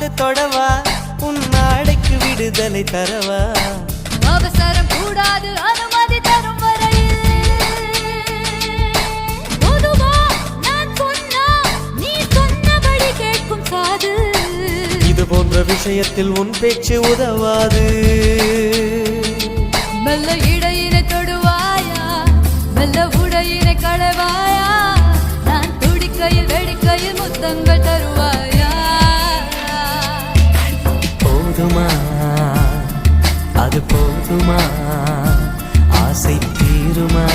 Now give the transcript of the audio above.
வந்து தொடவா உன் நாடைக்கு விடுதலை தரவா அவசரம் கூடாது அனுமதி தரும் வரையில் பொதுவா நான் சொன்னா நீ சொன்னபடி கேட்கும் காது இது போன்ற விஷயத்தில் உன் பேச்சு உதவாது மெல்ல இடையினை தொடுவாயா மெல்ல உடையினை களவாயா நான் துடிக்கையில் வெடிக்கையில் முத்தங்கள் தருவாயா போதுமா அது போதுமா ஆசை தீருமா